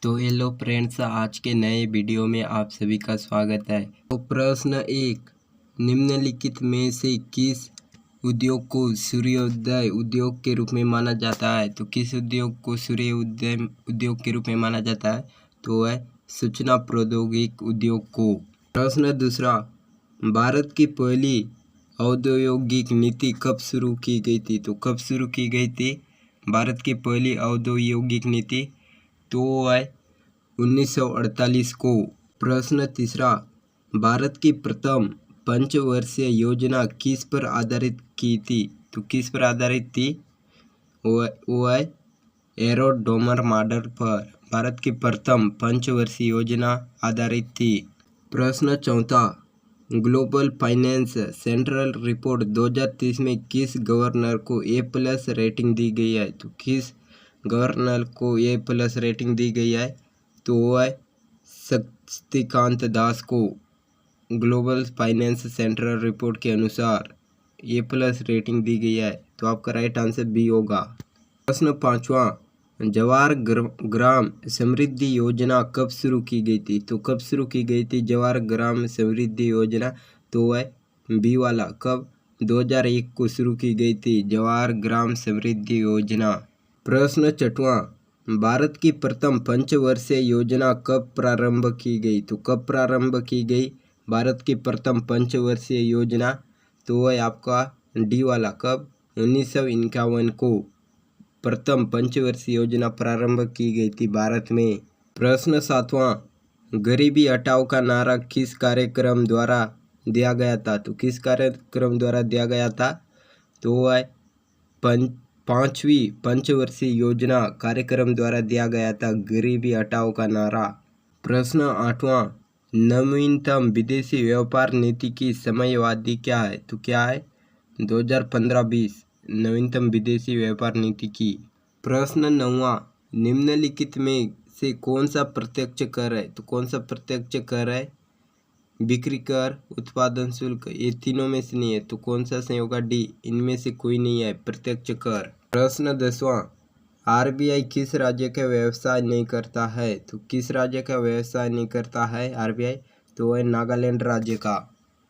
तो hello friends, आज के नए वीडियो में आप सभी का स्वागत है। तो प्रश्न एक, निम्नलिखित में से किस उद्योग को सूर्योदय उद्योग के रूप में माना जाता है? तो किस उद्योग को सूर्योदय उद्योग के रूप में माना जाता है? तो है सूचना प्रौद्योगिकी उद्योग को। प्रश्न दूसरा, भारत की पहली औद्योगिक नीति कब शुरू की गई थी? तो कब शुरू की गई थी भारत की पहली औद्योगिक नीति? तो है 1948 को। प्रश्न तीसरा, भारत की प्रथम पंचवर्षीय योजना किस पर आधारित की थी? तो किस पर आधारित थी? वो है एरोड्रोमर मॉडल पर भारत की प्रथम पंचवर्षीय योजना आधारित थी। प्रश्न चौथा, ग्लोबल फाइनेंस सेंट्रल रिपोर्ट 2030 में किस गवर्नर को A+ रेटिंग दी गई है? तो किस गवर्नर को A+ रेटिंग दी गई है? तो वो है शक्तिकांत दास को। ग्लोबल फाइनेंस सेंट्रल रिपोर्ट के अनुसार A+ रेटिंग दी गई है। तो आपका राइट आंसर बी होगा। प्रश्न पांचवा, जवाहर ग्राम समृद्धि योजना कब शुरू की गई थी? तो कब शुरू की गई थी जवाहर ग्राम समृद्धि योजना? तो है बी वाला, कब? 2001 को शुरू की गई थी जवाहर ग्राम समृद्धि योजना। प्रश्न छठवां, भारत की प्रथम पंचवर्षीय योजना कब प्रारंभ की गई? तो कब प्रारंभ की गई भारत की प्रथम पंचवर्षीय योजना? तो वह आपका डी वाला, कब? 1951 को प्रथम पंचवर्षीय योजना प्रारंभ की गई थी भारत में। प्रश्न सातवां, गरीबी हटाओ का नारा किस कार्यक्रम द्वारा दिया गया था? तो किस कार्यक्रम द्वारा दिया गया था? तो वह है पांचवी पंचवर्षीय योजना कार्यक्रम द्वारा दिया गया था गरीबी हटाओ का नारा। प्रश्न आठवां, नवीनतम विदेशी व्यापार नीति की समयावधि क्या है? तो क्या है? 2015-20 नवीनतम विदेशी व्यापार नीति की। प्रश्न नौवां, निम्नलिखित में से कौन सा प्रत्यक्ष कर है? तो कौन सा प्रत्यक्ष कर है? बिक्री कर, उत्पादन शुल्क, ये तीनों में से नहीं है। तो कौन सा सही होगा? डी, इनमें से कोई नहीं है प्रत्यक्ष कर। प्रश्न 10वां, RBI किस राज्य का व्यवसाय नहीं करता है? तो किस राज्य का व्यवसाय नहीं करता है RBI? तो है नागालैंड राज्य का।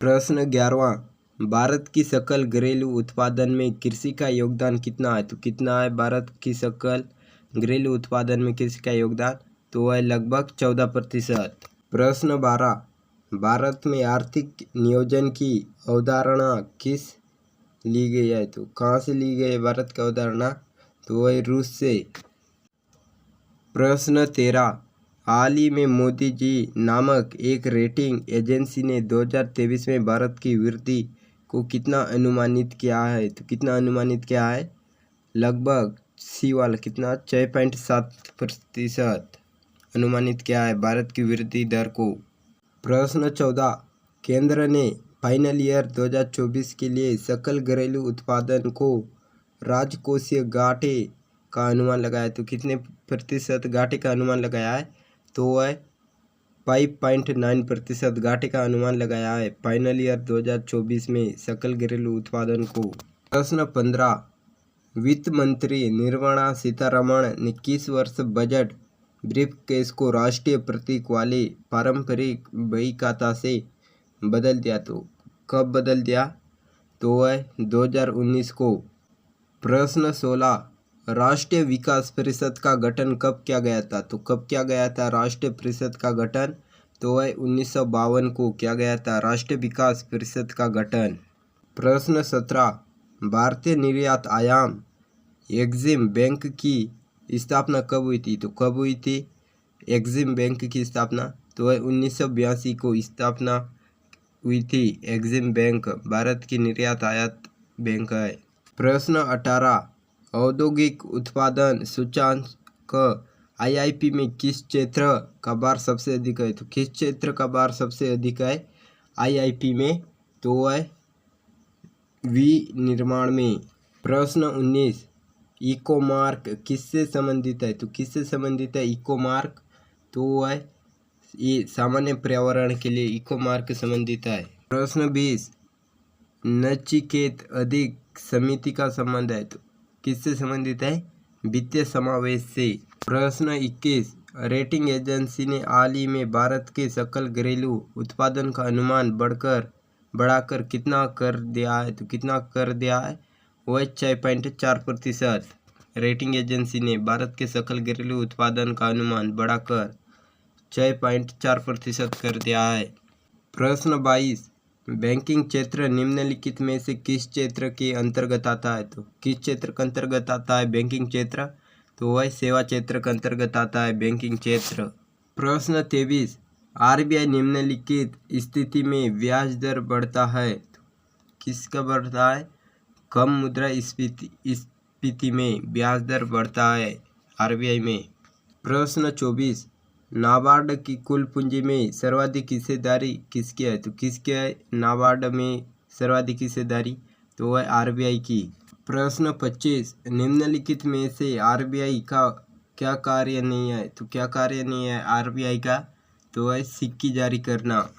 प्रश्न 11वां, भारत की सकल घरेलू उत्पादन में कृषि का योगदान कितना है? तो कितना है भारत की सकल घरेलू उत्पादन में कृषि का योगदान? तो है लगभग 14%। प्रश्न 12, भारत में आर्थिक नियोजन की अवधारणा किस ली गई है? तो कहाँ से ली गई है भारत की अवधारणा? तो वह रूस से। प्रश्न 13, हाल ही में मोदी जी नामक एक रेटिंग एजेंसी ने 2023 में भारत की वृद्धि को कितना अनुमानित किया है? तो कितना अनुमानित किया है? लगभग सी वाला, कितना? 6.7% अनुमानित किया है भारत की वृद्धि दर को। प्रश्न 14, केंद्र ने फाइनल ईयर 2024 के लिए सकल घरेलू उत्पादन को राजकोषीय घाटे का अनुमान लगाया। तो कितने प्रतिशत घाटे का अनुमान लगाया है? तो वह 5.9% घाटे का अनुमान लगाया है फाइनल ईयर 2024 में सकल घरेलू उत्पादन को। प्रश्न 15, वित्त मंत्री निर्मला सीतारमण ने किस वर्ष बजट ब्रीफकेस को राष्ट्रीय प्रतीक वाले पारंपरिक बही खाता से बदल दिया? तो कब बदल दिया? तो वह 2019 को। प्रश्न 16, राष्ट्रीय विकास परिषद का गठन कब किया गया था? तो कब किया गया था राष्ट्रीय परिषद का गठन? तो वह 1952 को किया गया था राष्ट्रीय विकास परिषद का गठन। प्रश्न 17, भारतीय निर्यात आयाम एग्जिम बैंक की स्थापना कब हुई थी? तो कब हुई थी एग्जिम बैंक की स्थापना? तो वह 1982 को स्थापना हुई थी एग्जिम बैंक, भारत की निर्यात आयात बैंक है। प्रश्न 18, औद्योगिक उत्पादन सूचांक IIP में किस क्षेत्र का भार सबसे अधिक है? तो किस क्षेत्र का भार सबसे अधिक है IIP में? तो वह विनिर्माण में। प्रश्न 19, इकोमार्क किससे संबंधित है? तो किससे संबंधित है इकोमार्क? तो वह ये सामान्य पर्यावरण के लिए इकोमार्क संबंधित है। प्रश्न 20, नचिकेत अधिक समिति का संबंध है? तो किससे संबंधित है? वित्तीय समावेश से। प्रश्न 21, रेटिंग एजेंसी ने हाल ही में भारत के सकल घरेलू उत्पादन का अनुमान बढ़ाकर कितना कर दिया है? तो कितना कर दिया है? वह 6.4%। रेटिंग एजेंसी ने भारत के सकल घरेलू उत्पादन का अनुमान बढ़ाकर 6.4% कर दिया है। प्रश्न 22, बैंकिंग क्षेत्र निम्नलिखित में से किस क्षेत्र के अंतर्गत आता है? तो किस क्षेत्र के अंतर्गत आता है बैंकिंग क्षेत्र? तो वह सेवा क्षेत्र के अंतर्गत आता है बैंकिंग क्षेत्र। प्रश्न 23, आरबीआई निम्नलिखित स्थिति में ब्याज दर बढ़ता है, तो किसका बढ़ता है? कम मुद्रास्फीति में ब्याज दर बढ़ता है आरबीआई में। प्रश्न 24, नाबार्ड की कुल पूंजी में सर्वाधिक हिस्सेदारी किसकी है? तो किसकी है नाबार्ड में सर्वाधिक हिस्सेदारी? तो वह आरबीआई की। प्रश्न 25, निम्नलिखित में से आरबीआई का क्या कार्य नहीं है? तो क्या कार्य नहीं है आरबीआई का? तो वह सिक्के जारी करना।